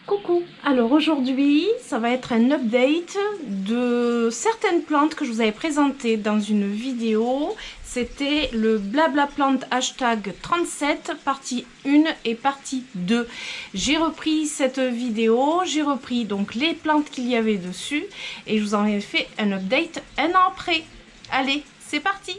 Coucou, alors aujourd'hui ça va être un update de certaines plantes que je vous avais présentées dans une vidéo. C'était le blabla plante hashtag 37 partie 1 et partie 2. J'ai repris cette vidéo, j'ai repris donc les plantes qu'il y avait dessus et je vous en ai fait un update un an après. Allez, c'est parti!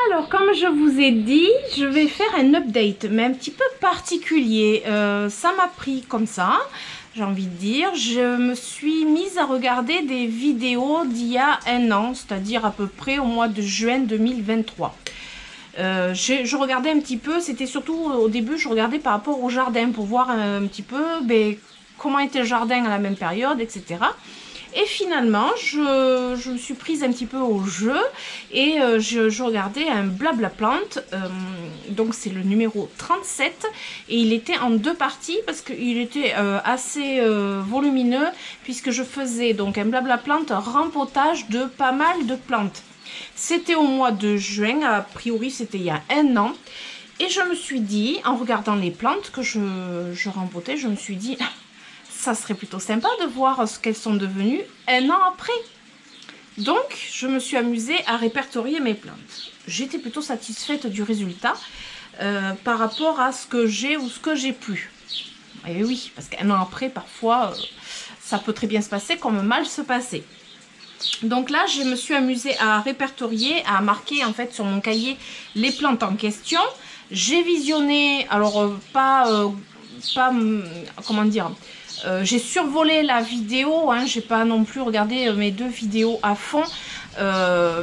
Alors, comme je vous ai dit, je vais faire un update, mais un petit peu particulier. Ça m'a pris comme ça, j'ai envie de dire. Je me suis mise à regarder des vidéos d'il y a un an, c'est-à-dire à peu près au mois de juin 2023. Je regardais un petit peu, c'était surtout au début, je regardais par rapport au jardin pour voir un petit peu comment était le jardin à la même période, etc. Et finalement, je me suis prise un petit peu au jeu et je regardais un blabla plante, donc c'est le numéro 37 et il était en deux parties parce qu'il était assez volumineux puisque je faisais donc un blabla plante rempotage de pas mal de plantes. C'était au mois de juin, a priori c'était il y a un an et je me suis dit, en regardant les plantes que je rempotais, je me suis dit... ça serait plutôt sympa de voir ce qu'elles sont devenues un an après. Donc, je me suis amusée à répertorier mes plantes. J'étais plutôt satisfaite du résultat par rapport à ce que j'ai ou ce que j'ai plus. Et oui, parce qu'un an après, parfois, ça peut très bien se passer comme mal se passer. Donc là, je me suis amusée à répertorier, à marquer en fait sur mon cahier les plantes en question. J'ai visionné, alors comment dire... j'ai survolé la vidéo, hein, j'ai pas non plus regardé mes deux vidéos à fond,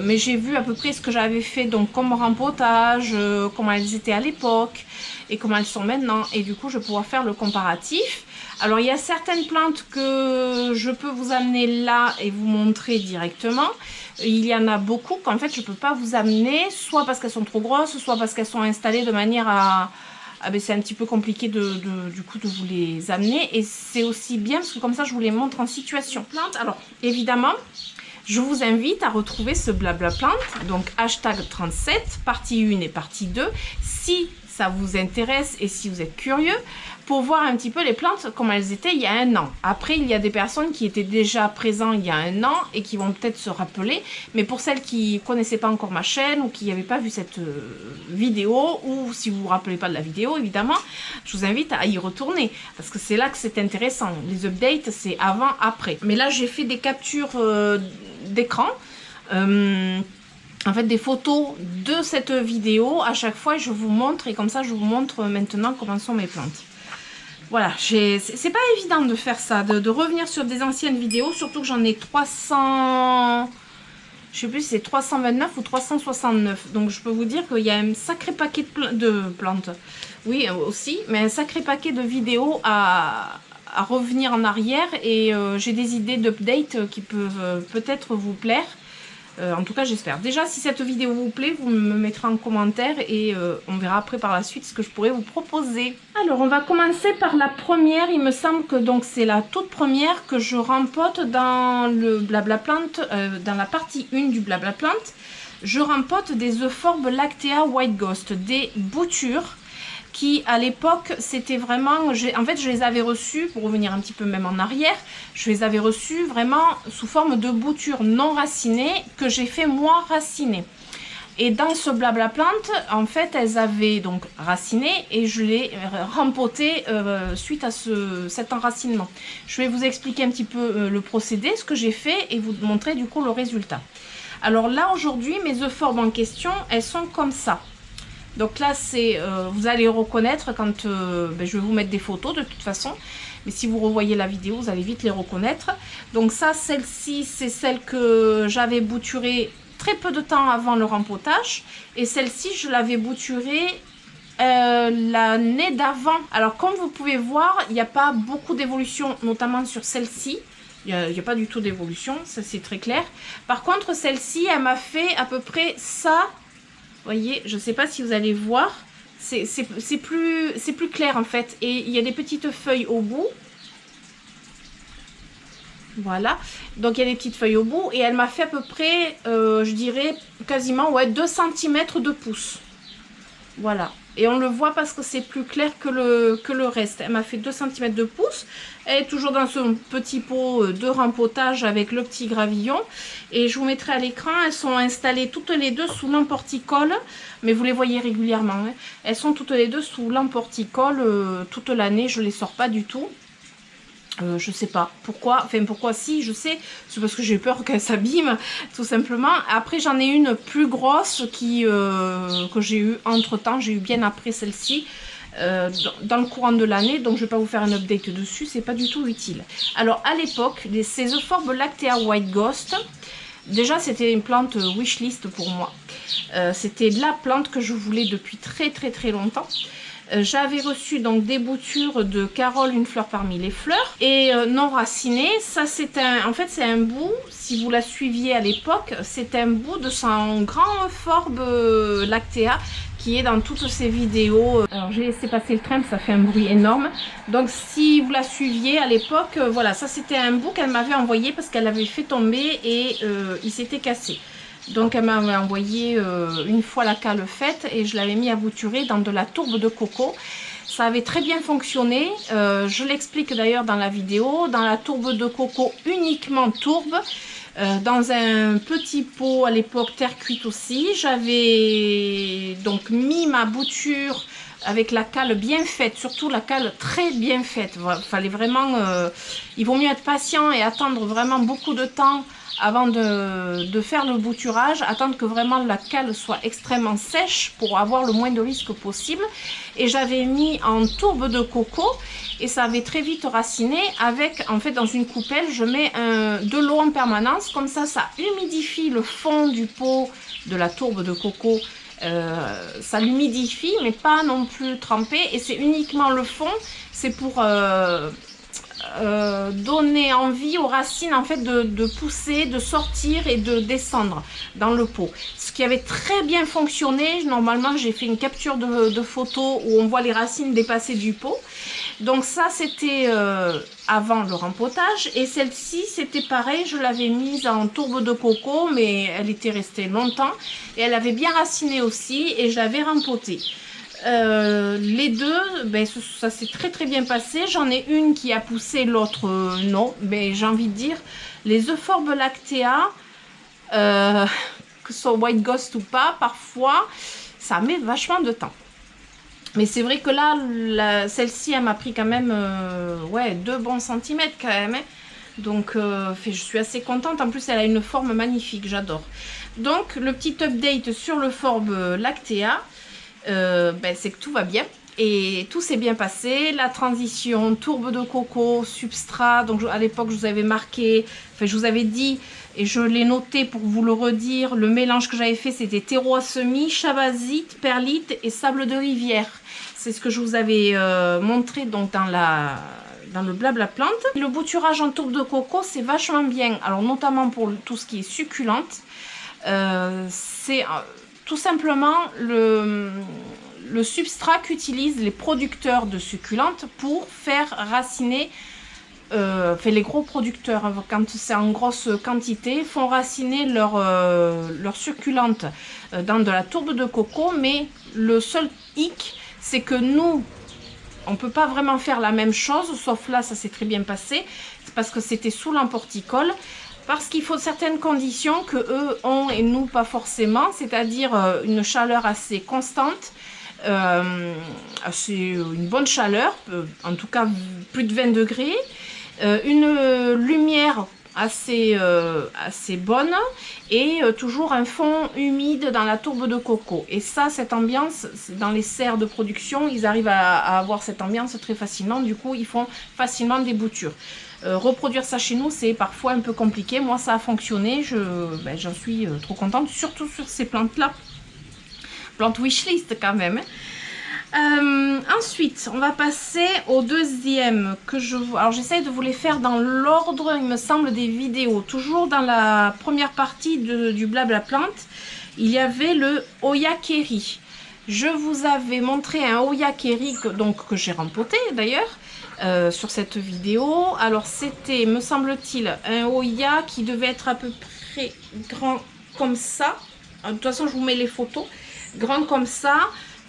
mais j'ai vu à peu près ce que j'avais fait donc comme rempotage, comment elles étaient à l'époque et comment elles sont maintenant, et du coup je vais pouvoir faire le comparatif. Alors il y a certaines plantes que je peux vous amener là et vous montrer directement. Il y en a beaucoup qu'en fait je peux pas vous amener, soit parce qu'elles sont trop grosses, soit parce qu'elles sont installées de manière à... Ah ben c'est un petit peu compliqué du coup de vous les amener, et c'est aussi bien parce que comme ça je vous les montre en situation. Plante, alors évidemment je vous invite à retrouver ce blabla plante, donc hashtag 37 partie 1 et partie 2 si ça vous intéresse et si vous êtes curieux, pour voir un petit peu les plantes comme elles étaient il y a un an. Après, il y a des personnes qui étaient déjà présentes il y a un an et qui vont peut-être se rappeler, mais pour celles qui ne connaissaient pas encore ma chaîne ou qui n'avaient pas vu cette vidéo, ou si vous ne vous rappelez pas de la vidéo, évidemment, je vous invite à y retourner, parce que c'est là que c'est intéressant. Les updates, c'est avant, après. Mais là, j'ai fait des captures d'écran, en fait des photos de cette vidéo à chaque fois, je vous montre, et comme ça je vous montre maintenant comment sont mes plantes. Voilà, c'est pas évident de faire ça, de revenir sur des anciennes vidéos, surtout que j'en ai 300, je sais plus si c'est 329 ou 369, donc je peux vous dire qu'il y a un sacré paquet de plantes, oui aussi, mais un sacré paquet de vidéos à revenir en arrière, et j'ai des idées d'update qui peuvent peut-être vous plaire. En tout cas j'espère. Déjà si cette vidéo vous plaît, vous me mettrez en commentaire et on verra après par la suite ce que je pourrais vous proposer. Alors on va commencer par la première. Il me semble que donc c'est la toute première que je rempote dans le blabla plante, dans la partie 1 du blabla plante. Je rempote des Euphorbes Lactea White Ghost, des boutures qui à l'époque c'était vraiment, en fait je les avais reçus, pour revenir un petit peu même en arrière, je les avais reçus vraiment sous forme de boutures non racinées que j'ai fait moi raciner. Et dans ce blabla plante, en fait elles avaient donc raciné et je les rempotées suite à cet enracinement. Je vais vous expliquer un petit peu le procédé, ce que j'ai fait, et vous montrer du coup le résultat. Alors là aujourd'hui mes euphorbes en question, elles sont comme ça. Donc là, vous allez reconnaître quand je vais vous mettre des photos de toute façon. Mais si vous revoyez la vidéo, vous allez vite les reconnaître. Donc ça, celle-ci, c'est celle que j'avais bouturée très peu de temps avant le rempotage. Et celle-ci, je l'avais bouturée l'année d'avant. Alors comme vous pouvez voir, il n'y a pas beaucoup d'évolution, notamment sur celle-ci. Il n'y a pas du tout d'évolution, ça c'est très clair. Par contre, celle-ci, elle m'a fait à peu près ça. Vous voyez, je ne sais pas si vous allez voir, c'est plus clair en fait. Et il y a des petites feuilles au bout. Voilà, donc il y a des petites feuilles au bout et elle m'a fait à peu près, je dirais quasiment, ouais, 2 cm de pouce. Voilà, et on le voit parce que c'est plus clair que le reste. Elle m'a fait 2 cm de pouce. Elle est toujours dans son petit pot de rempotage avec le petit gravillon. Et je vous mettrai à l'écran, elles sont installées toutes les deux sous l'emporticole. Mais vous les voyez régulièrement, hein. Elles sont toutes les deux sous l'emporticole toute l'année, je ne les sors pas du tout. Je sais pas pourquoi, enfin pourquoi si, je sais, c'est parce que j'ai peur qu'elle s'abîme, tout simplement. Après j'en ai une plus grosse que j'ai eu entre temps, j'ai eu bien après celle-ci, dans le courant de l'année, donc je vais pas vous faire un update dessus, c'est pas du tout utile. Alors à l'époque, ces Euphorbes Lactea White Ghost, déjà c'était une plante wishlist pour moi. C'était la plante que je voulais depuis très longtemps. J'avais reçu donc des boutures de Carole, une fleur parmi les fleurs, et non racinées. Ça c'est en fait c'est un bout, si vous la suiviez à l'époque, c'est un bout de son grand Euphorbes Lactea qui est dans toutes ces vidéos. Alors j'ai laissé passer le train, ça fait un bruit énorme. Donc si vous la suiviez à l'époque, voilà, ça c'était un bout qu'elle m'avait envoyé parce qu'elle avait fait tomber et il s'était cassé. Donc elle m'avait envoyé une fois la cale faite et je l'avais mis à bouturer dans de la tourbe de coco. Ça avait très bien fonctionné, je l'explique d'ailleurs dans la vidéo, dans la tourbe de coco uniquement tourbe, dans un petit pot à l'époque terre cuite aussi. J'avais donc mis ma bouture avec la cale bien faite, surtout la cale très bien faite. Fallait vraiment, il vaut mieux être patient et attendre vraiment beaucoup de temps avant de faire le bouturage, attendre que vraiment la cale soit extrêmement sèche pour avoir le moins de risques possible. Et j'avais mis en tourbe de coco et ça avait très vite raciné avec, en fait dans une coupelle, je mets de l'eau en permanence, comme ça humidifie le fond du pot de la tourbe de coco. Ça l'humidifie mais pas non plus trempé et c'est uniquement le fond, c'est pour donner envie aux racines en fait de pousser, de sortir et de descendre dans le pot. Ce qui avait très bien fonctionné, normalement j'ai fait une capture de photo où on voit les racines dépasser du pot. Donc ça c'était avant le rempotage et celle-ci c'était pareil, je l'avais mise en tourbe de coco mais elle était restée longtemps et elle avait bien raciné aussi et je l'avais rempotée. Les deux, ben, ça s'est très bien passé. J'en ai une qui a poussé, l'autre non. Mais j'ai envie de dire, les Euphorbes Lactea, que ce soit White Ghost ou pas, parfois, ça met vachement de temps. Mais c'est vrai que là, celle-ci, elle m'a pris quand même ouais, 2 bons centimètres quand même. Hein. Donc, je suis assez contente. En plus, elle a une forme magnifique, j'adore. Donc, le petit update sur l'Euphorbes Lactea. Ben, c'est que tout va bien et tout s'est bien passé. La transition tourbe de coco, substrat, donc à l'époque je vous avais marqué, enfin je vous avais dit et je l'ai noté pour vous le redire, le mélange que j'avais fait c'était terreau à semis, chabazite, perlite et sable de rivière. C'est ce que je vous avais montré donc dans le blabla plante. Le bouturage en tourbe de coco c'est vachement bien, alors notamment pour tout ce qui est succulente. C'est tout simplement le substrat qu'utilisent les producteurs de succulentes pour faire raciner, les gros producteurs, quand c'est en grosse quantité, font raciner leur succulente dans de la tourbe de coco, mais le seul hic, c'est que nous, on ne peut pas vraiment faire la même chose, sauf là, ça s'est très bien passé, c'est parce que c'était sous l'emporticole. Parce qu'il faut certaines conditions que eux ont et nous pas forcément, c'est-à-dire une chaleur assez constante, une bonne chaleur, en tout cas plus de 20 degrés, une lumière assez bonne et toujours un fond humide dans la tourbe de coco. Et ça, cette ambiance, dans les serres de production, ils arrivent à avoir cette ambiance très facilement, du coup ils font facilement des boutures. Reproduire ça chez nous c'est parfois un peu compliqué. Moi ça a fonctionné, j'en suis trop contente, surtout sur ces plantes là, plantes wishlist quand même. Ensuite on va passer au deuxième que alors j'essaye de vous les faire dans l'ordre il me semble des vidéos. Toujours dans la première partie du blabla plante il y avait le Oyakeri. Je vous avais montré un Oyakeri que j'ai rempoté d'ailleurs sur cette vidéo. Alors c'était, me semble-t-il, un Oya qui devait être à peu près grand comme ça. De toute façon, je vous mets les photos. Grand comme ça,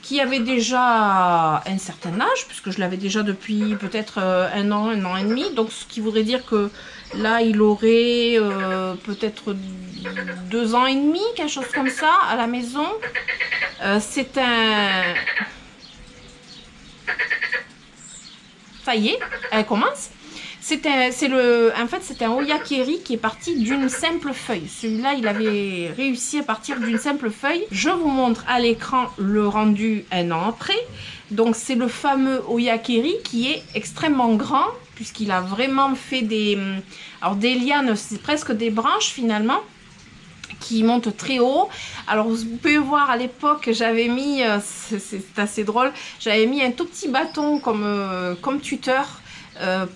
qui avait déjà un certain âge, puisque je l'avais déjà depuis peut-être un an et demi. Donc ce qui voudrait dire que là, il aurait peut-être 2 ans et demi, quelque chose comme ça, à la maison. C'est un... Ça y est, elle commence. En fait, c'est un Oyakeri qui est parti d'une simple feuille. Celui-là, il avait réussi à partir d'une simple feuille. Je vous montre à l'écran le rendu un an après. Donc, c'est le fameux Oyakeri qui est extrêmement grand, puisqu'il a vraiment fait des... Alors, des lianes, c'est presque des branches finalement, qui monte très haut. Alors vous pouvez voir à l'époque, j'avais mis, c'est assez drôle, j'avais mis un tout petit bâton comme tuteur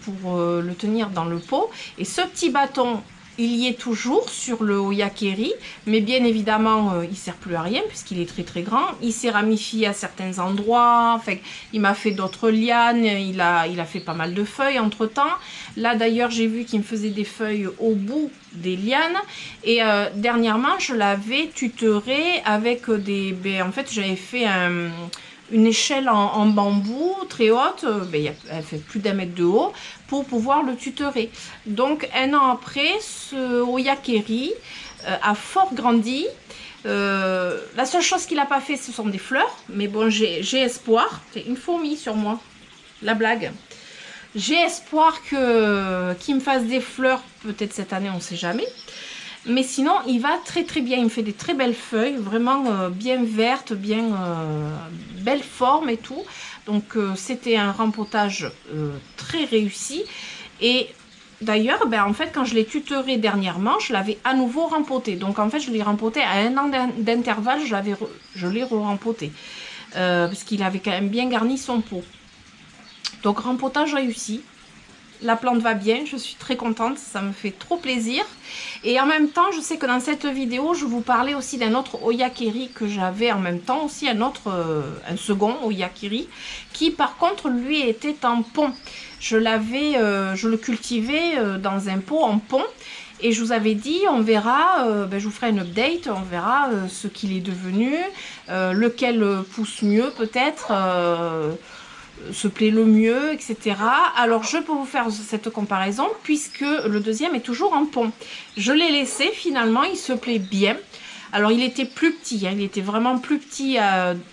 pour le tenir dans le pot. Et ce petit bâton, il y est toujours sur le Oyakeri, mais bien évidemment, il ne sert plus à rien puisqu'il est très très grand. Il s'est ramifié à certains endroits, enfin, il m'a fait d'autres lianes, il a fait pas mal de feuilles entre temps. Là d'ailleurs, j'ai vu qu'il me faisait des feuilles au bout des lianes. Et dernièrement, je l'avais tutoré avec des... en fait, j'avais fait une échelle en bambou très haute, elle fait plus d'1 mètre de haut, pour pouvoir le tutorer. Donc un an après, ce Oyakeri a fort grandi. La seule chose qu'il n'a pas fait, ce sont des fleurs, mais bon, j'ai espoir. C'est une fourmi sur moi, la blague. J'ai espoir qu'il me fasse des fleurs, peut-être cette année, on ne sait jamais. Mais sinon, il va très très bien. Il me fait des très belles feuilles, vraiment bien vertes, bien belle forme et tout. Donc, c'était un rempotage très réussi. Et d'ailleurs, en fait, quand je l'ai tutoré dernièrement, je l'avais à nouveau rempoté. Donc, en fait, je l'ai rempoté à 1 an d'intervalle, je l'ai re-rempoté. Parce qu'il avait quand même bien garni son pot. Donc, rempotage réussi. La plante va bien, je suis très contente, ça me fait trop plaisir. Et en même temps, je sais que dans cette vidéo, je vous parlais aussi d'un autre Oyakeri que j'avais en même temps, aussi un second Oyakeri, qui par contre, lui, était en pont. Je le cultivais dans un pot en pont. Et je vous avais dit, on verra, je vous ferai une update, on verra ce qu'il est devenu, lequel pousse mieux peut-être, se plaît le mieux, etc. Alors je peux vous faire cette comparaison puisque le deuxième est toujours en pont. Je l'ai laissé, finalement il se plaît bien. Alors il était plus petit, il était vraiment plus petit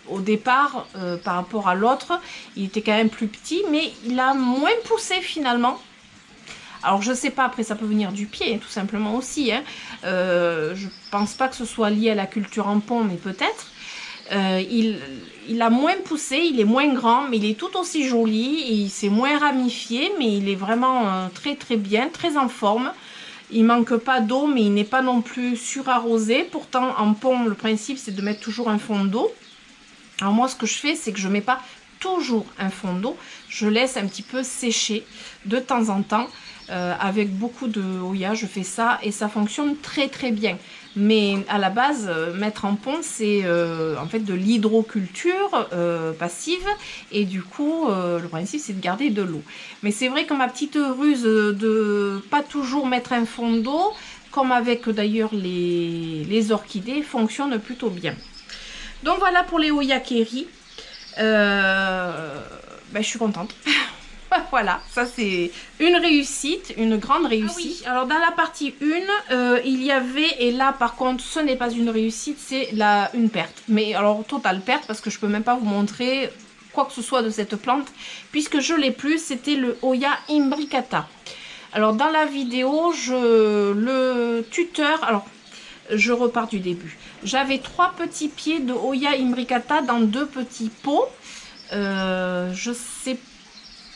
au départ par rapport à l'autre. Il était quand même plus petit, mais il a moins poussé finalement. Alors je sais pas, après ça peut venir du pied tout simplement aussi. Je pense pas que ce soit lié à la culture en pont, mais peut-être. Il a moins poussé, il est moins grand, mais il est tout aussi joli, il s'est moins ramifié, mais il est vraiment très très bien, très en forme. Il manque pas d'eau, mais il n'est pas non plus surarrosé. Pourtant, en pont, le principe, c'est de mettre toujours un fond d'eau. Alors moi, ce que je fais, c'est que je mets pas toujours un fond d'eau. Je laisse un petit peu sécher de temps en temps. Avec beaucoup de Oya, je fais ça et ça fonctionne très très bien. Mais à la base, mettre en pont, c'est en fait de l'hydroculture passive. Et du coup, le principe, c'est de garder de l'eau. Mais c'est vrai que ma petite ruse de pas toujours mettre un fond d'eau, comme avec d'ailleurs les orchidées, fonctionne plutôt bien. Donc voilà pour les Oyakeri. Je suis contente. Voilà, ça c'est une réussite, une grande réussite. Ah oui. Alors dans la partie 1, il y avait, et là par contre ce n'est pas une réussite, c'est une perte. Mais alors totale perte parce que je peux même pas vous montrer quoi que ce soit de cette plante puisque je l'ai plus, c'était le Oya imbricata. Alors dans la vidéo, le tuteur, alors je repars du début. J'avais 3 petits pieds de Oya imbricata dans 2 petits pots. Je sais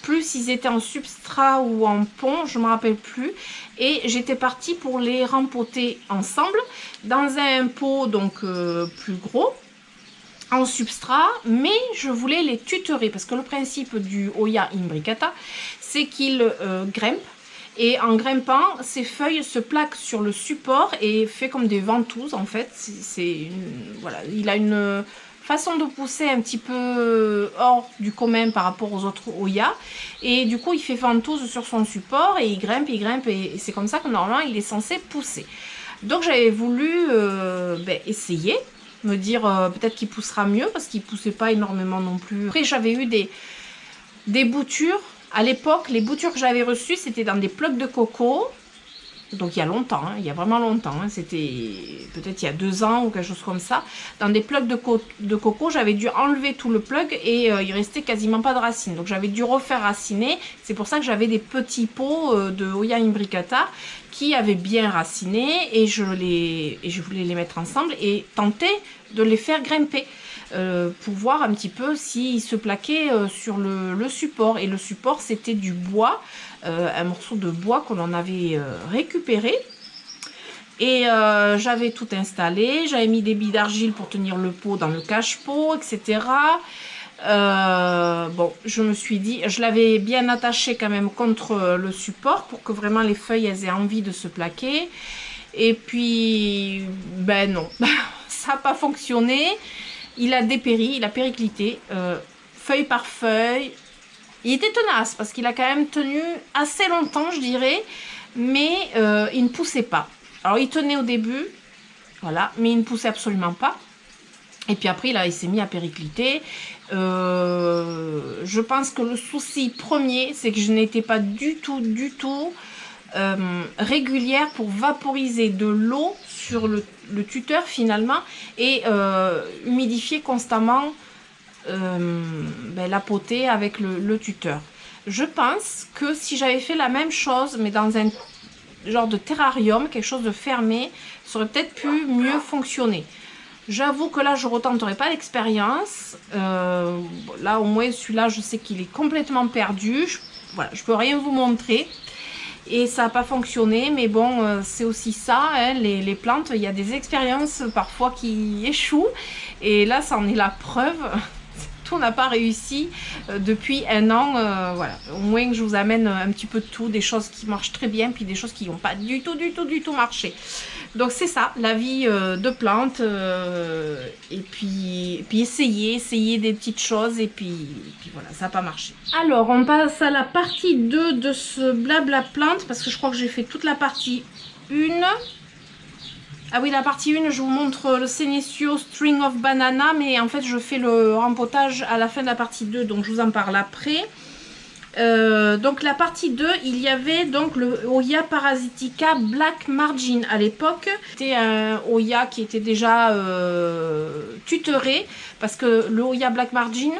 plus s'ils étaient en substrat ou en pont, je ne me rappelle plus. Et j'étais partie pour les rempoter ensemble dans un pot donc plus gros, en substrat, mais je voulais les tutorer parce que le principe du Oya imbricata, c'est qu'il grimpe. Et en grimpant, ses feuilles se plaquent sur le support et fait comme des ventouses en fait. Voilà, il a une façon de pousser un petit peu hors du commun par rapport aux autres Oya. Et du coup, il fait ventouse sur son support et il grimpe, et c'est comme ça que normalement, il est censé pousser. Donc, j'avais voulu essayer, me dire peut-être qu'il poussera mieux parce qu'il poussait pas énormément non plus. Après, j'avais eu des boutures. À l'époque, les boutures que j'avais reçues, c'était dans des plugs de coco. Donc il y a longtemps, hein, il y a vraiment longtemps, hein, c'était peut-être il y a 2 ans ou quelque chose comme ça. Dans des plugs de coco, j'avais dû enlever tout le plug et il restait quasiment pas de racines. Donc j'avais dû refaire raciner. C'est pour ça que j'avais des petits pots de Oya imbricata qui avaient bien raciné et je voulais les mettre ensemble et tenter de les faire grimper. Pour voir un petit peu s'ils se plaquaient sur le support. Et le support, c'était du bois, un morceau de bois qu'on en avait récupéré. Et j'avais tout installé, j'avais mis des billes d'argile pour tenir le pot dans le cache-pot, etc. Bon, je me suis dit, je l'avais bien attaché quand même contre le support pour que vraiment les feuilles elles aient envie de se plaquer. Et puis, ben non, ça n'a pas fonctionné. Il a dépéri, il a périclité, feuille par feuille. Il était tenace parce qu'il a quand même tenu assez longtemps, je dirais, mais il ne poussait pas. Alors, il tenait au début, voilà, mais il ne poussait absolument pas. Et puis après, il s'est mis à péricliter. Je pense que le souci premier, c'est que je n'étais pas du tout régulière pour vaporiser de l'eau sur le tuteur finalement et humidifier constamment la potée avec le tuteur. Je pense que si j'avais fait la même chose mais dans un genre de terrarium, quelque chose de fermé, ça aurait peut-être pu mieux fonctionner. J'avoue que là je retenterai pas l'expérience. Là au moins celui-là je sais qu'il est complètement perdu. Voilà, je peux rien vous montrer. Et ça n'a pas fonctionné, mais bon, c'est aussi ça, hein, les plantes, il y a des expériences parfois qui échouent. Et là, ça en est la preuve. Tout n'a pas réussi depuis 1 an. Voilà, au moins que je vous amène un petit peu de tout, des choses qui marchent très bien, puis des choses qui n'ont pas du tout marché. Donc c'est ça, la vie de plantes. Et puis essayer des petites choses, et puis voilà, ça n'a pas marché. Alors, on passe à la partie 2 de ce blabla plante, parce que je crois que j'ai fait toute la partie 1. Ah oui, la partie 1, je vous montre le Senecio String of Banana, mais en fait, je fais le rempotage à la fin de la partie 2, donc je vous en parle après. Donc la partie 2, il y avait donc le Oya Parasitica Black Margin à l'époque. C'était un Oya qui était déjà tutoré, parce que le Oya Black Margin,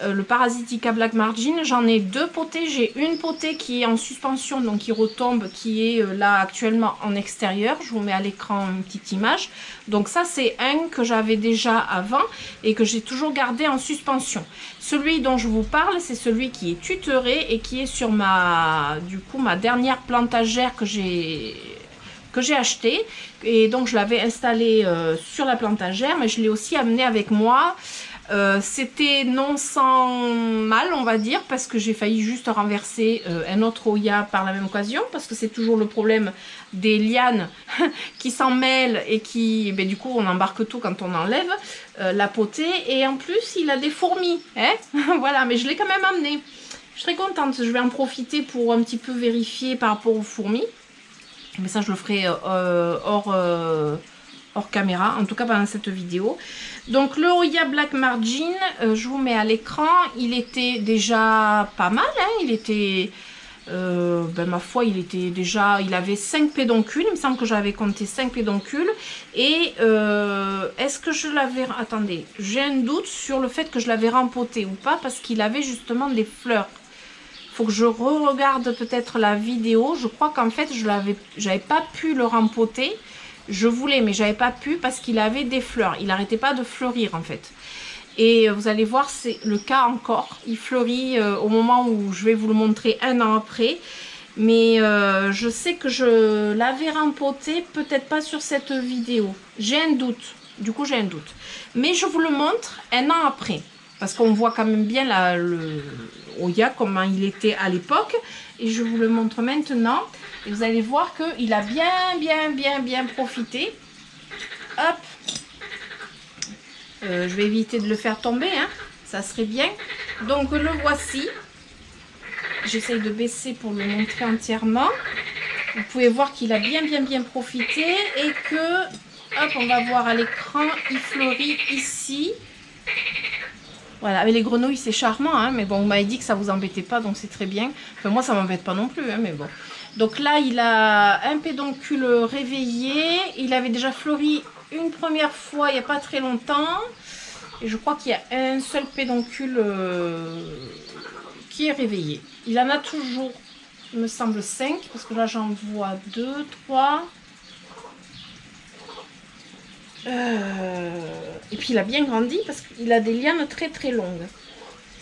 le Parasitica Black Margin, j'en ai 2 potées. J'ai une potée qui est en suspension, donc qui retombe, qui est là actuellement en extérieur. Je vous mets à l'écran une petite image. Donc ça, c'est un que j'avais déjà avant et que j'ai toujours gardé en suspension. Celui dont je vous parle, c'est celui qui est tutoré et qui est sur ma dernière plantagère que j'ai acheté. Et donc je l'avais installé sur la plantagère, mais je l'ai aussi amené avec moi. C'était non sans mal, on va dire, parce que j'ai failli juste renverser un autre Oya par la même occasion, parce que c'est toujours le problème des lianes qui s'en mêlent et qui, du coup, on embarque tout quand on enlève la potée. Et en plus, il a des fourmis, hein. Voilà, mais je l'ai quand même amené. Je suis très contente, je vais en profiter pour un petit peu vérifier par rapport aux fourmis. Mais ça, je le ferai hors caméra, en tout cas pendant cette vidéo. Donc le Oya Black Margin, je vous mets à l'écran, il était déjà pas mal, hein, il était, ma foi, il avait 5 pédoncules, il me semble que j'avais compté 5 pédoncules, et est-ce que je l'avais, attendez, j'ai un doute sur le fait que je l'avais rempoté ou pas, parce qu'il avait justement des fleurs. Faut que je re-regarde peut-être la vidéo. Je crois qu'en fait, j'avais pas pu le rempoter. Je voulais, mais j'avais pas pu parce qu'il avait des fleurs. Il n'arrêtait pas de fleurir en fait. Et vous allez voir, c'est le cas encore. Il fleurit au moment où je vais vous le montrer 1 an après. Mais je sais que je l'avais rempoté, peut-être pas sur cette vidéo. J'ai un doute. Du coup, j'ai un doute. Mais je vous le montre 1 an après. Parce qu'on voit quand même bien le Oya, comment il était à l'époque. Et je vous le montre maintenant. Et vous allez voir qu'il a bien profité. Hop. Je vais éviter de le faire tomber, hein. Ça serait bien. Donc le voici. J'essaye de baisser pour le montrer entièrement. Vous pouvez voir qu'il a bien profité et que, hop, on va voir à l'écran, il fleurit ici. Voilà, avec les grenouilles, c'est charmant, hein, mais bon, on m'avait dit que ça vous embêtait pas, donc c'est très bien. Enfin, moi, ça m'embête pas non plus, hein, mais bon. Donc là, il a un pédoncule réveillé. Il avait déjà fleuri une première fois, il n'y a pas très longtemps. Et je crois qu'il y a un seul pédoncule qui est réveillé. Il en a toujours, il me semble, 5, parce que là, j'en vois 2, 3... Et puis il a bien grandi parce qu'il a des lianes très longues.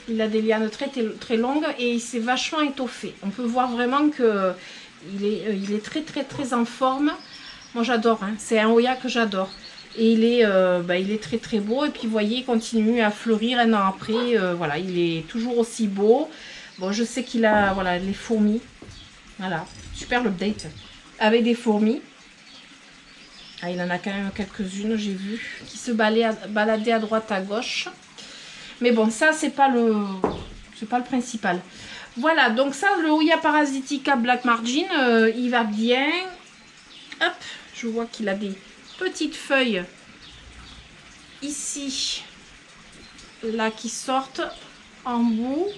Il a des lianes très longues et il s'est vachement étoffé. On peut voir vraiment que il est très en forme. Moi j'adore, hein. C'est un Hoya que j'adore. Et il est très beau. Et puis vous voyez, il continue à fleurir un an après. Voilà, il est toujours aussi beau. Bon, je sais qu'il a voilà, les fourmis. Voilà, super l'update. Avec des fourmis. Ah, il en a quand même quelques-unes, j'ai vu, qui se baladaient à droite, à gauche. Mais bon, ça, c'est pas le principal. Voilà, donc ça, le Hoya Parasitica Black Margin, il va bien. Hop, je vois qu'il a des petites feuilles ici, là, qui sortent en bout.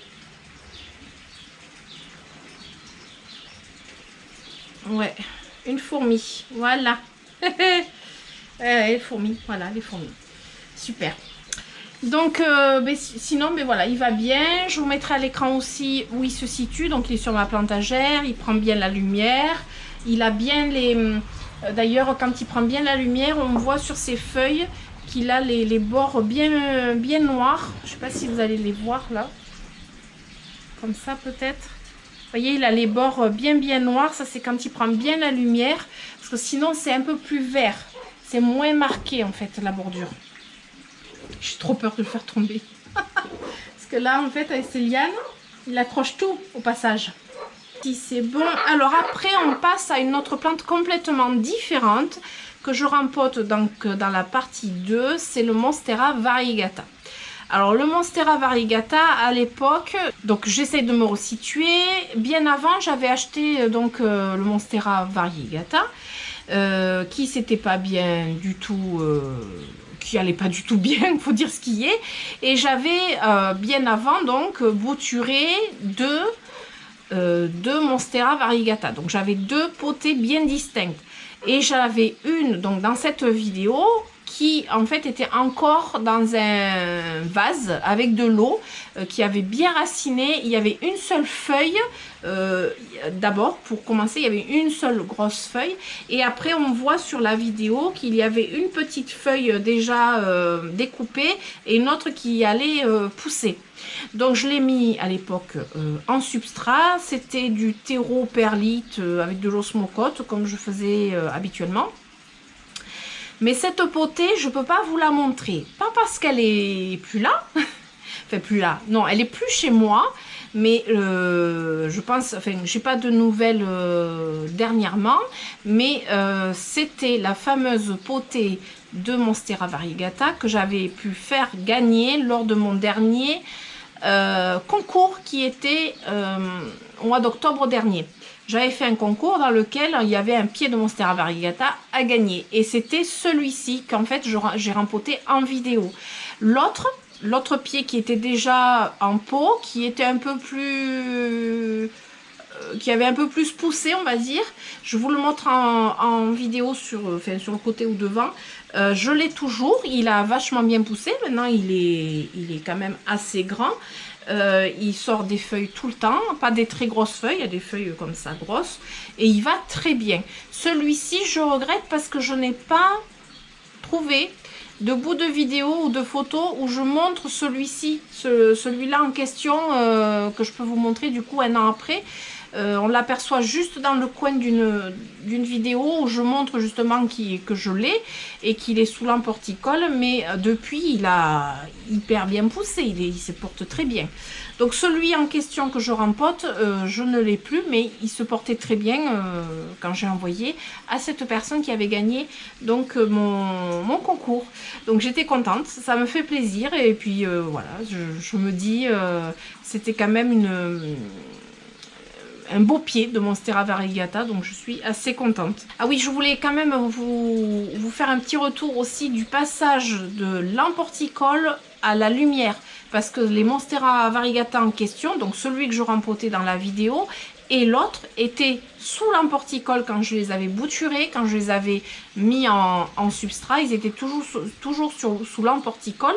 Ouais, une fourmi, voilà. Les fourmis, voilà, les fourmis. Super. Donc, sinon, voilà, il va bien. Je vous mettrai à l'écran aussi où il se situe. Donc, il est sur ma plantagère. Il prend bien la lumière. Il a bien les... D'ailleurs, quand il prend bien la lumière, on voit sur ses feuilles qu'il a les bords bien noirs. Je ne sais pas si vous allez les voir là. Comme ça, peut-être. Vous voyez, il a les bords bien noirs. Ça, c'est quand il prend bien la lumière. Parce que sinon, c'est un peu plus vert. C'est moins marqué, en fait, la bordure. J'ai trop peur de le faire tomber. Parce que là, en fait, avec ses lianes, il accroche tout au passage. Si c'est bon. Alors après, on passe à une autre plante complètement différente que je rempote donc dans la partie 2. C'est le Monstera variegata. Alors le Monstera variegata à l'époque, donc j'essaie de me resituer. Bien avant, j'avais acheté donc le Monstera variegata qui s'était pas bien du tout, qui allait pas du tout bien, il faut dire ce qui est. Et j'avais bien avant donc bouturé deux Monstera variegata. Donc j'avais deux potées bien distinctes. Et j'avais une donc dans cette vidéo qui en fait était encore dans un vase avec de l'eau qui avait bien raciné. Il y avait une seule feuille, d'abord pour commencer il y avait une seule grosse feuille et après on voit sur la vidéo qu'il y avait une petite feuille déjà découpée et une autre qui allait pousser. Donc je l'ai mis à l'époque en substrat, c'était du terreau perlite avec de l'osmocote comme je faisais habituellement. Mais cette potée, je ne peux pas vous la montrer. Pas parce qu'elle est plus là. Enfin, plus là. Non, elle est plus chez moi. Mais je pense... Enfin, j'ai pas de nouvelles dernièrement. Mais c'était la fameuse potée de Monstera variegata que j'avais pu faire gagner lors de mon dernier concours qui était au mois d'octobre dernier. J'avais fait un concours dans lequel il y avait un pied de Monstera variegata à gagner. Et c'était celui-ci qu'en fait j'ai rempoté en vidéo. L'autre pied qui était déjà en pot, qui était un peu plus... qui avait un peu plus poussé, on va dire. Je vous le montre en vidéo sur le côté ou devant. Je l'ai toujours. Il a vachement bien poussé. Maintenant, il est quand même assez grand. Il sort des feuilles tout le temps, pas des très grosses feuilles, il y a des feuilles comme ça grosses et il va très bien. Celui-ci je regrette parce que je n'ai pas trouvé de bout de vidéo ou de photo où je montre celui-ci, celui-là en question que je peux vous montrer du coup un an après. On l'aperçoit juste dans le coin d'une vidéo où je montre justement que je l'ai et qu'il est sous l'emporticole, mais depuis il a hyper bien poussé, il se porte très bien. Donc celui en question que je rempote, je ne l'ai plus, mais il se portait très bien quand j'ai envoyé à cette personne qui avait gagné donc mon concours. Donc j'étais contente, ça me fait plaisir, et puis voilà, je me dis c'était quand même un beau pied de Monstera variegata, donc je suis assez contente. Ah oui, je voulais quand même vous faire un petit retour aussi du passage de l'emporticole à la lumière, parce que les Monstera variegata en question, donc celui que je rempotais dans la vidéo et l'autre, étaient sous l'emporticole quand je les avais bouturés, quand je les avais mis en substrat, ils étaient toujours sous l'emporticole,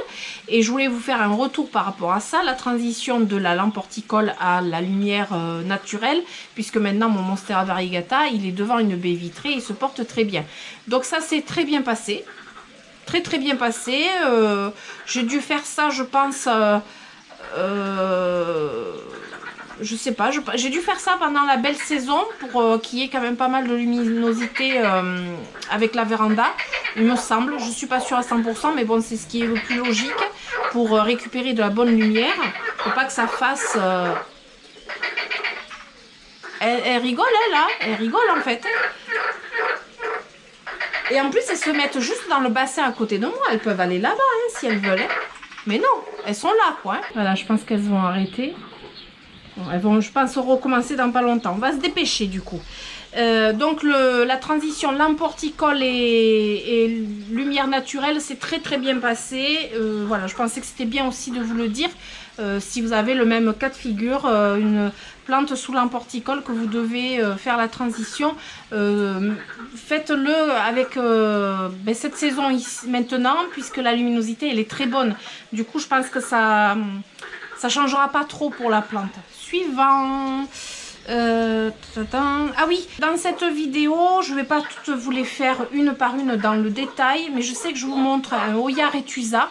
et je voulais vous faire un retour par rapport à ça, la transition de l'emporticole à la lumière naturelle, puisque maintenant mon Monstera variegata, il est devant une baie vitrée, il se porte très bien. Donc ça s'est très bien passé. Très bien passé. J'ai dû faire ça, je pense, je sais pas, j'ai dû faire ça pendant la belle saison pour qu'il y ait quand même pas mal de luminosité avec la véranda, il me semble. Je suis pas sûre à 100%, mais bon, c'est ce qui est le plus logique pour récupérer de la bonne lumière. Faut pas que ça fasse... Elle rigole, elle, là. Elle rigole, en fait. Et en plus, elles se mettent juste dans le bassin à côté de moi. Elles peuvent aller là-bas, hein, si elles veulent. Hein. Mais non, elles sont là, quoi. Hein. Voilà, je pense qu'elles vont arrêter. Bon, elles vont, je pense, recommencer dans pas longtemps. On va se dépêcher, du coup. Donc, la transition l'emporticole et lumière naturelle, c'est très bien passé. Voilà, je pensais que c'était bien aussi de vous le dire. Si vous avez le même cas de figure, une plante sous l'emporticole que vous devez faire la transition, faites-le avec cette saison ici, maintenant, puisque la luminosité elle est très bonne. Du coup, je pense que ça changera pas trop pour la plante. Suivant. Ah oui, dans cette vidéo, je vais pas toutes vous les faire une par une dans le détail, mais je sais que je vous montre un Oya Retusa.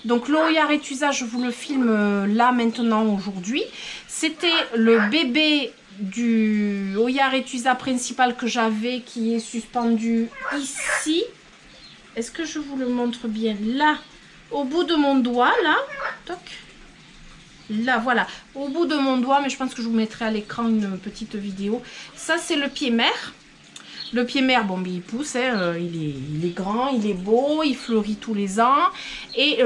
Donc le Oya Retusa, je vous le filme là maintenant aujourd'hui. C'était le bébé du Oya Retusa principal que j'avais, qui est suspendu ici. Est-ce que je vous le montre bien? Là, au bout de mon doigt, là. Toc. Là, voilà, au bout de mon doigt, mais je pense que je vous mettrai à l'écran une petite vidéo. Ça, c'est le pied mère. Le pied mère, bon, mais il pousse, hein, il est grand, il est beau, il fleurit tous les ans. Et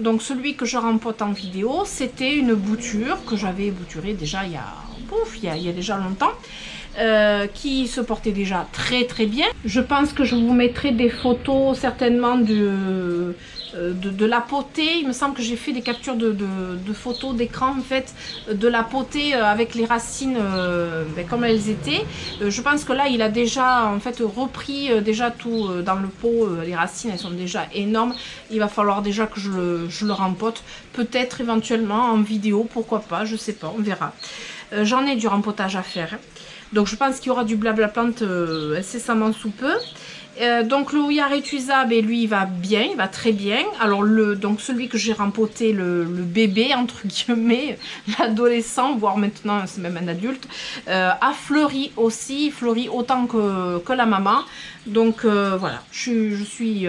donc, celui que je rempote en vidéo, c'était une bouture que j'avais bouturée déjà il y a déjà longtemps. Qui se portait déjà très bien. Je pense que je vous mettrai des photos certainement de la potée. Il me semble que j'ai fait des captures de photos d'écran en fait de la potée avec les racines comme elles étaient. Je pense que là il a déjà en fait repris déjà tout dans le pot. Les racines elles sont déjà énormes. Il va falloir déjà que je le rempote. Peut-être éventuellement en vidéo, pourquoi pas, je sais pas, on verra. J'en ai du rempotage à faire. Hein. Donc je pense qu'il y aura du blabla plante incessamment sous peu. Donc le Oya Retusa, ben, lui il va bien, il va très bien. Alors donc celui que j'ai rempoté, le bébé entre guillemets, l'adolescent, voire maintenant c'est même un adulte, a fleuri aussi, il fleurit autant que la maman. Donc voilà, je suis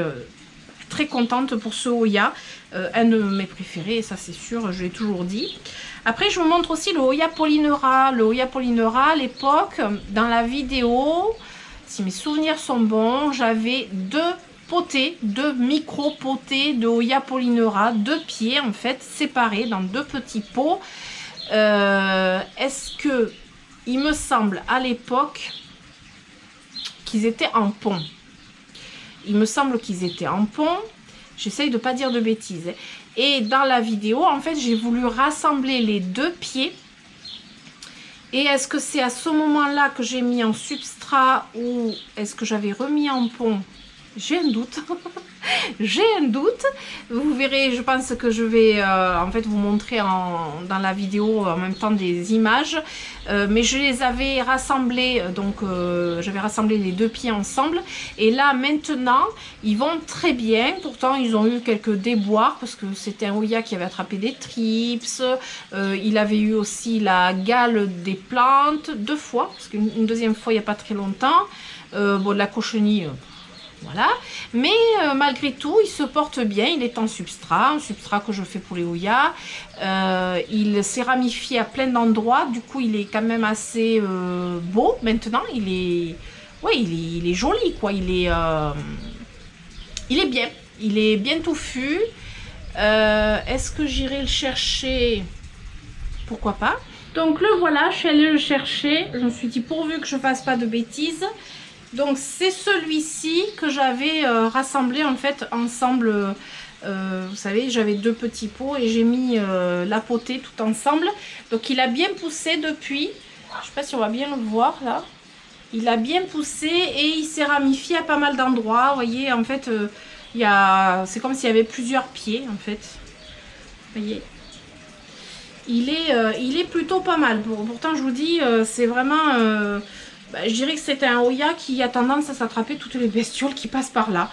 très contente pour ce Oya, un de mes préférés, ça c'est sûr, je l'ai toujours dit. Après, je vous montre aussi le Oya Polynera. Le Oya Polynera, à l'époque, dans la vidéo, si mes souvenirs sont bons, j'avais deux micro-potées de Oya Polynera, 2 pieds en fait, séparés dans 2 petits pots. Est-ce que, il me semble à l'époque, qu'ils étaient en pont. Il me semble qu'ils étaient en pont. J'essaye de ne pas dire de bêtises. Et dans la vidéo, en fait, j'ai voulu rassembler les 2 pieds. Et est-ce que c'est à ce moment-là que j'ai mis en substrat ou est-ce que j'avais remis en pont? j'ai un doute. J'ai un doute. Vous verrez, je pense que je vais en fait vous montrer dans la vidéo en même temps des images. Mais je les avais rassemblés, donc j'avais rassemblé les deux pieds ensemble. Et là maintenant, ils vont très bien. Pourtant, ils ont eu quelques déboires parce que c'était un Oya qui avait attrapé des trips. Il avait eu aussi la gale des plantes 2 fois, parce qu'une deuxième fois il n'y a pas très longtemps. Bon, de la cochenille. Voilà, mais malgré tout, il se porte bien, il est en substrat, un substrat que je fais pour les Oya. Il s'est ramifié à plein d'endroits, du coup il est quand même assez beau maintenant, il est, ouais, il est joli quoi, il est bien touffu. Est-ce que j'irai le chercher? Pourquoi pas. Donc le voilà, je suis allée le chercher, je me suis dit pourvu que je fasse pas de bêtises. Donc c'est celui-ci que j'avais rassemblé en fait ensemble, vous savez j'avais 2 petits pots et j'ai mis la potée tout ensemble. Donc il a bien poussé depuis, je sais pas si on va bien le voir là, il a bien poussé et il s'est ramifié à pas mal d'endroits, vous voyez en fait c'est comme s'il y avait plusieurs pieds en fait, vous voyez. Il est plutôt pas mal, pourtant je vous dis c'est vraiment... je dirais que c'est un Oya qui a tendance à s'attraper toutes les bestioles qui passent par là.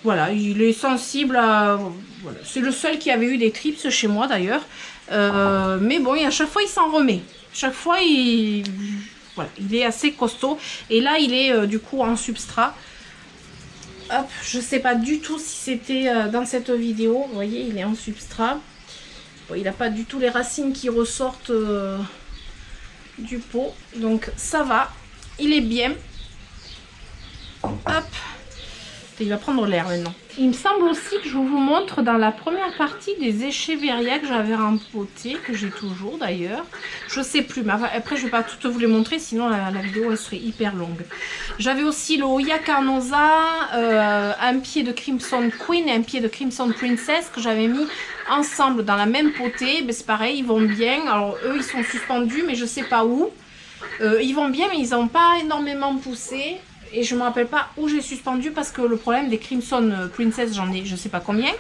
Voilà, il est sensible à... Voilà. C'est le seul qui avait eu des trips chez moi d'ailleurs. Mais bon, à chaque fois il s'en remet. Chaque fois voilà, il est assez costaud. Et là il est du coup en substrat. Hop, je sais pas du tout si c'était dans cette vidéo. Vous voyez, il est en substrat. Bon, il n'a pas du tout les racines qui ressortent du pot. Donc ça va. Il est bien. Hop. Il va prendre l'air maintenant. Il me semble aussi que je vous montre dans la première partie des Echeveria que j'avais rempoté, que j'ai toujours d'ailleurs. Je sais plus, mais après je vais pas toutes vous les montrer, sinon la vidéo elle serait hyper longue. J'avais aussi le Oya Carnosa, un pied de Crimson Queen et un pied de Crimson Princess que j'avais mis ensemble dans la même potée. Ben, c'est pareil, ils vont bien. Alors eux ils sont suspendus, mais je sais pas où. Ils vont bien mais ils n'ont pas énormément poussé et je me rappelle pas où j'ai suspendu parce que le problème des Crimson Princess j'en ai je sais pas combien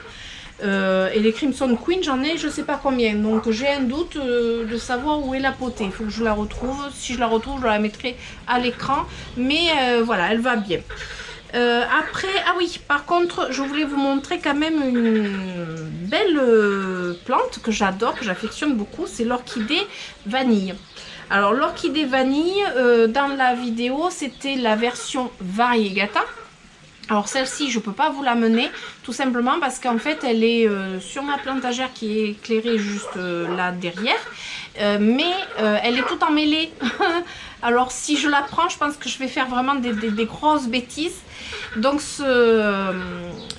et les Crimson Queen j'en ai je sais pas combien, donc j'ai un doute de savoir où est la potée. Il faut que je la retrouve, si je la retrouve je la mettrai à l'écran, mais voilà elle va bien. Après, ah oui, par contre, je voulais vous montrer quand même une belle plante que j'adore, que j'affectionne beaucoup, c'est l'orchidée vanille. Alors l'orchidée vanille, dans la vidéo, c'était la version variegata. Alors celle-ci, je ne peux pas vous la mener, tout simplement parce qu'en fait, elle est sur ma plantagère qui est éclairée juste là derrière. Mais elle est toute emmêlée. Alors si je la prends, je pense que je vais faire vraiment des grosses bêtises. Donc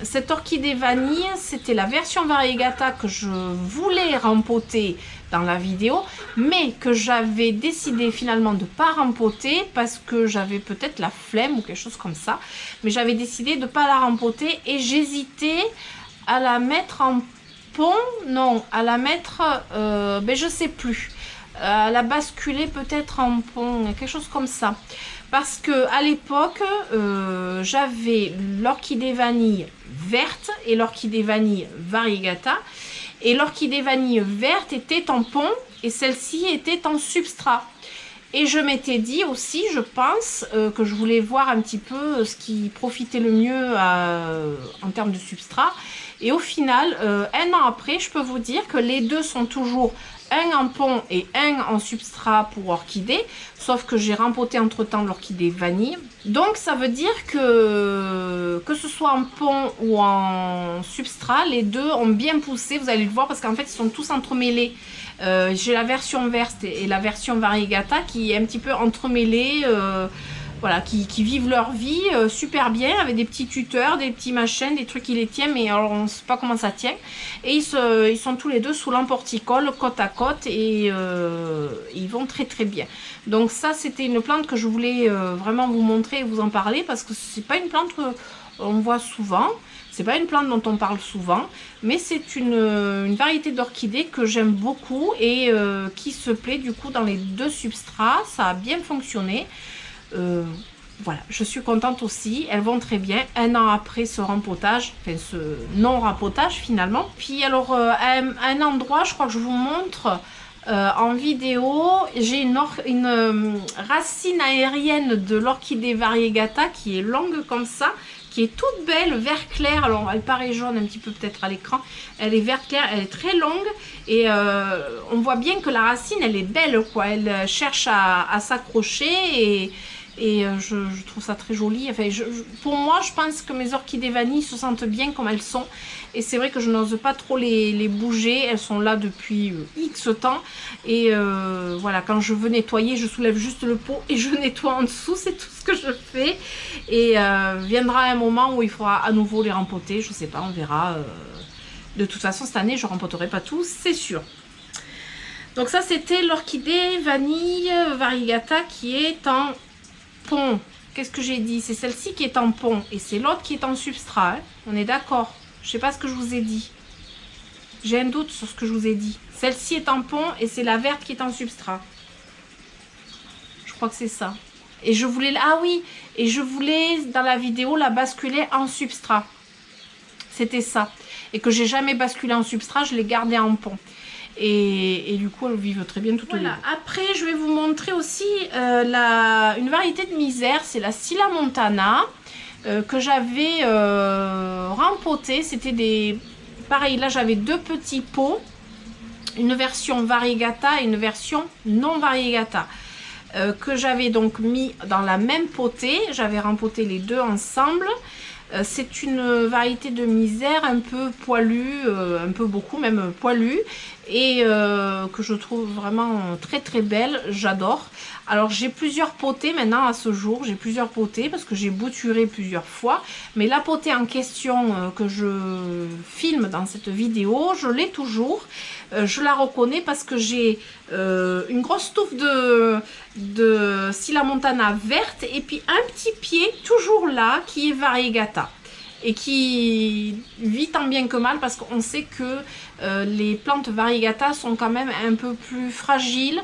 cette orchidée vanille, c'était la version variegata que je voulais rempoter dans la vidéo, mais que j'avais décidé finalement de ne pas rempoter parce que j'avais peut-être la flemme ou quelque chose comme ça. Mais j'avais décidé de ne pas la rempoter et j'hésitais à la mettre en pont, non, à la mettre, ben je sais plus, à la basculer peut-être en pont, quelque chose comme ça. Parce que à l'époque, j'avais l'orchidée vanille verte et l'orchidée vanille variegata. Et l'orchidée vanille verte était en pont et celle-ci était en substrat. Et je m'étais dit aussi, je pense, que je voulais voir un petit peu ce qui profitait le mieux en termes de substrat. Et au final, 1 an après, je peux vous dire que les deux sont toujours un en pont et un en substrat pour orchidée, sauf que j'ai rempoté entre temps l'orchidée vanille. Donc ça veut dire que ce soit en pont ou en substrat, les deux ont bien poussé, vous allez le voir parce qu'en fait ils sont tous entremêlés. J'ai la version verte et la version variegata qui est un petit peu entremêlée, voilà, qui vivent leur vie super bien avec des petits tuteurs, des petits machins, des trucs qui les tiennent, mais alors on ne sait pas comment ça tient. Et ils sont tous les deux sous l'emporticole, côte à côte, et ils vont très très bien. Donc ça, c'était une plante que je voulais vraiment vous montrer et vous en parler, parce que c'est pas une plante qu'on voit souvent. C'est pas une plante dont on parle souvent, mais c'est une variété d'orchidées que j'aime beaucoup et qui se plaît du coup dans les deux substrats. Ça a bien fonctionné. voilà, je suis contente aussi, elles vont très bien, un an après ce rempotage, enfin ce non-rempotage finalement. Puis alors, à un endroit, je crois que je vous montre en vidéo, j'ai une racine aérienne de l'orchidée variegata qui est longue comme ça, qui est toute belle, vert clair. Alors elle paraît jaune un petit peu peut-être à l'écran, elle est vert clair, elle est très longue et on voit bien que la racine elle est belle quoi, elle cherche à s'accrocher et je trouve ça très joli. Enfin, pour moi, je pense que mes orchidées vanille se sentent bien comme elles sont. Et c'est vrai que je n'ose pas trop les bouger. Elles sont là depuis X temps. Et voilà, quand je veux nettoyer, je soulève juste le pot et je nettoie en dessous. C'est tout ce que je fais. Et viendra un moment où il faudra à nouveau les rempoter. Je sais pas, on verra. De toute façon, cette année, je ne rempoterai pas tous, c'est sûr. Donc ça, c'était l'orchidée vanille variegata qui est en pont. Qu'est-ce que j'ai dit? C'est celle-ci qui est en pont et c'est l'autre qui est en substrat. Hein. On est d'accord? Je sais pas ce que je vous ai dit. J'ai un doute sur ce que je vous ai dit. Celle-ci est en pont et c'est la verte qui est en substrat. Je crois que c'est ça. Et je voulais... Ah oui! Et je voulais, dans la vidéo, la basculer en substrat. C'était ça. Et que j'ai jamais basculé en substrat, je l'ai gardée en pont. Et du coup, elles vivent très bien tout au long. Après, je vais vous montrer aussi une variété de misère. C'est la Scilla montana que j'avais rempotée. C'était des... Pareil, là, j'avais deux petits pots. Une version variegata et une version non variegata. Que j'avais donc mis dans la même potée. J'avais rempoté les deux ensemble. C'est une variété de misère un peu poilue, un peu beaucoup même poilue, et que je trouve vraiment très très belle, j'adore. Alors j'ai plusieurs potées maintenant à ce jour, j'ai plusieurs potées parce que j'ai bouturé plusieurs fois, mais la potée en question que je filme dans cette vidéo, je l'ai toujours. Je la reconnais parce que j'ai une grosse touffe de Scilla montana verte et puis un petit pied toujours là qui est variegata et qui vit tant bien que mal parce qu'on sait que les plantes variegata sont quand même un peu plus fragiles.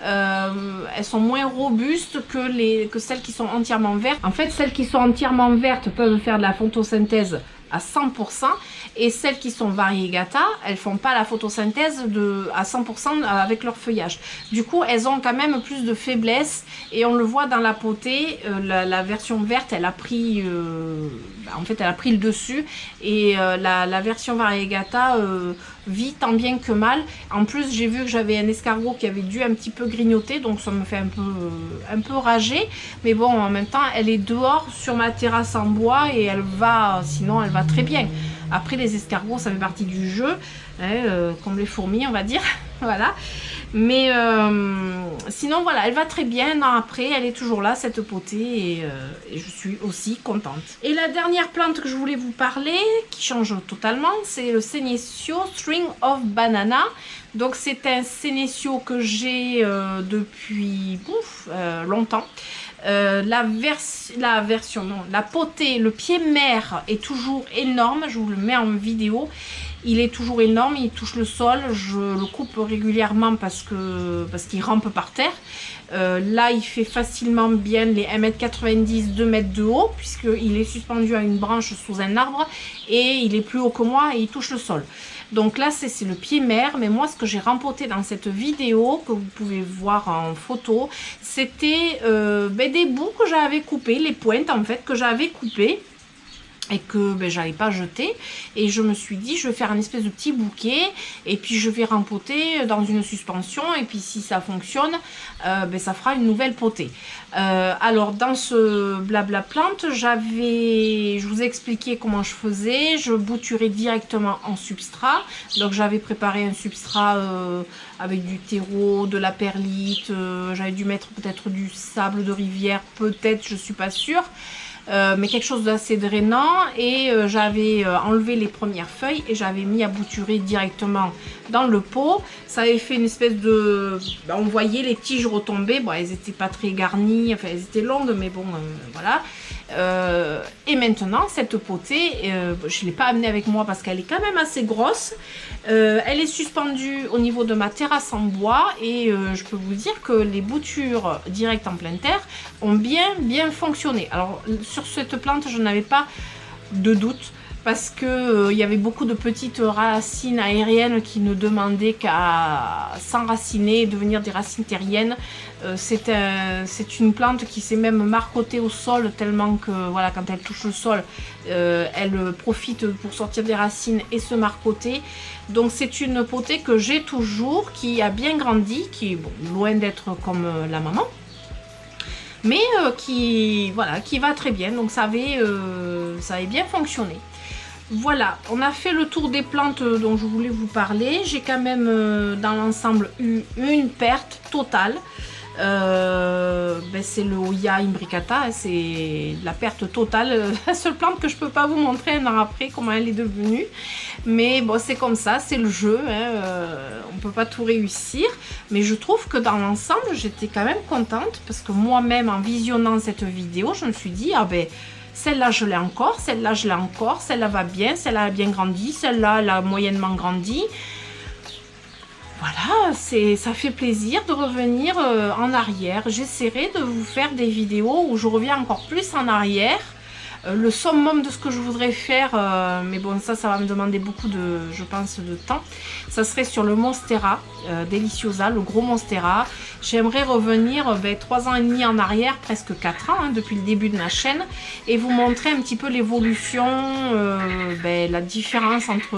Elles sont moins robustes que celles qui sont entièrement vertes. En fait, celles qui sont entièrement vertes peuvent faire de la photosynthèse à 100%, et celles qui sont variegata, elles font pas la photosynthèse à 100% avec leur feuillage. Du coup, elles ont quand même plus de faiblesse, et on le voit dans la potée, la version verte, elle a pris, en fait, elle a pris le dessus, et la version variegata vit tant bien que mal. En plus, j'ai vu que j'avais un escargot qui avait dû un petit peu grignoter, donc ça me fait un peu rager. Mais bon, en même temps, elle est dehors sur ma terrasse en bois et sinon elle va très bien. Après, les escargots, ça fait partie du jeu, hein, comme les fourmis, on va dire. Voilà. Mais sinon, voilà, elle va très bien. Un an après, elle est toujours là, cette potée, et je suis aussi contente. Et la dernière plante que je voulais vous parler, qui change totalement, c'est le Senecio String of Banana. Donc, c'est un Senecio que j'ai depuis longtemps. La potée, le pied mère est toujours énorme. Je vous le mets en vidéo. Il est toujours énorme, il touche le sol. Je le coupe régulièrement parce qu'il rampe par terre. Là, il fait facilement bien les 1m90, 2 m de haut, puisqu'il est suspendu à une branche sous un arbre. Et il est plus haut que moi et il touche le sol. Donc là, c'est le pied mère. Mais moi, ce que j'ai rempoté dans cette vidéo, que vous pouvez voir en photo, c'était des bouts que j'avais coupés, les pointes en fait, que j'avais coupées. Et que j'allais pas jeter, et je me suis dit je vais faire un espèce de petit bouquet et puis je vais rempoter dans une suspension, et puis si ça fonctionne ça fera une nouvelle potée. Alors dans ce blabla plante, je vous ai expliqué comment je faisais. Je bouturais directement en substrat, donc j'avais préparé un substrat avec du terreau, de la perlite, j'avais dû mettre peut-être du sable de rivière, peut-être, je suis pas sûre. mais quelque chose d'assez drainant. Et j'avais enlevé les premières feuilles et j'avais mis à bouturer directement dans le pot. Ça avait fait une espèce de... on voyait les tiges retomber. Bon, elles n'étaient pas très garnies, enfin elles étaient longues, mais bon, voilà. Et maintenant, cette potée, je ne l'ai pas amenée avec moi parce qu'elle est quand même assez grosse. Elle est suspendue au niveau de ma terrasse en bois et je peux vous dire que les boutures directes en pleine terre ont bien fonctionné. Alors, sur cette plante, je n'avais pas de doute parce que il y avait beaucoup de petites racines aériennes qui ne demandaient qu'à s'enraciner et devenir des racines terriennes. C'est une plante qui s'est même marcottée au sol tellement que voilà, quand elle touche le sol, elle profite pour sortir des racines et se marcotter. Donc c'est une potée que j'ai toujours, qui a bien grandi, qui est bon, loin d'être comme la maman, mais qui va très bien. Donc ça avait bien fonctionné. Voilà, on a fait le tour des plantes dont je voulais vous parler. J'ai quand même dans l'ensemble eu une perte totale. C'est le Hoya imbricata, c'est la perte totale. La seule plante que je peux pas vous montrer un an après comment elle est devenue, mais bon, c'est comme ça, c'est le jeu, hein, on peut pas tout réussir. Mais je trouve que dans l'ensemble j'étais quand même contente parce que moi-même en visionnant cette vidéo je me suis dit ah ben celle-là je l'ai encore, celle-là je l'ai encore, celle-là va bien, celle-là a bien grandi, celle-là elle a moyennement grandi. Voilà, ça fait plaisir de revenir en arrière. J'essaierai de vous faire des vidéos où je reviens encore plus en arrière. Le summum de ce que je voudrais faire, mais bon, ça va me demander beaucoup de, je pense, de temps. Ça serait sur le Monstera Deliciosa, le gros Monstera. J'aimerais revenir 3 ans et demi en arrière, presque 4 ans, hein, depuis le début de ma chaîne, et vous montrer un petit peu l'évolution, la différence entre...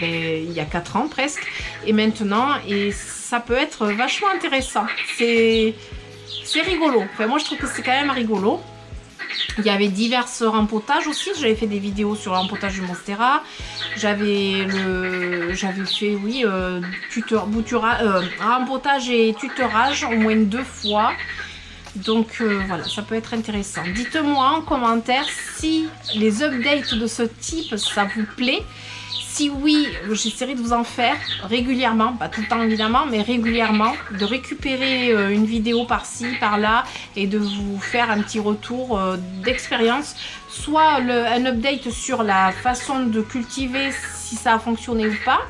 il y a 4 ans presque et maintenant, et ça peut être vachement intéressant, c'est rigolo, enfin moi je trouve que c'est quand même rigolo. Il y avait divers rempotages aussi, j'avais fait des vidéos sur le rempotage du Monstera, j'avais fait oui rempotage et tutorage au moins 2 fois. Donc voilà, ça peut être intéressant. Dites-moi en commentaire si les updates de ce type ça vous plaît. Si oui, j'essaierai de vous en faire régulièrement, pas tout le temps évidemment, mais régulièrement, de récupérer une vidéo par-ci, par-là, et de vous faire un petit retour d'expérience, soit un update sur la façon de cultiver, si ça a fonctionné ou pas,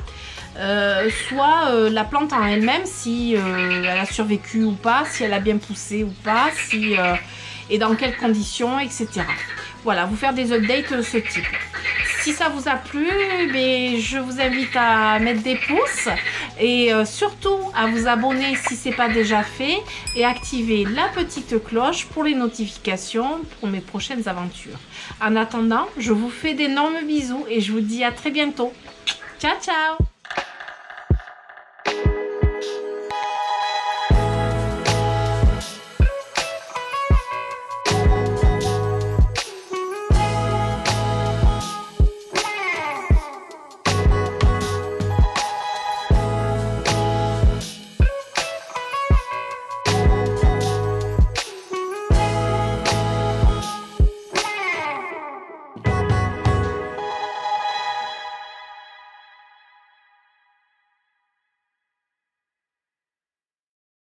soit la plante en elle-même, si elle a survécu ou pas, si elle a bien poussé ou pas, et dans quelles conditions, etc. Voilà, vous faire des updates de ce type. Si ça vous a plu, je vous invite à mettre des pouces et surtout à vous abonner si ce n'est pas déjà fait et activer la petite cloche pour les notifications pour mes prochaines aventures. En attendant, je vous fais d'énormes bisous et je vous dis à très bientôt. Ciao, ciao!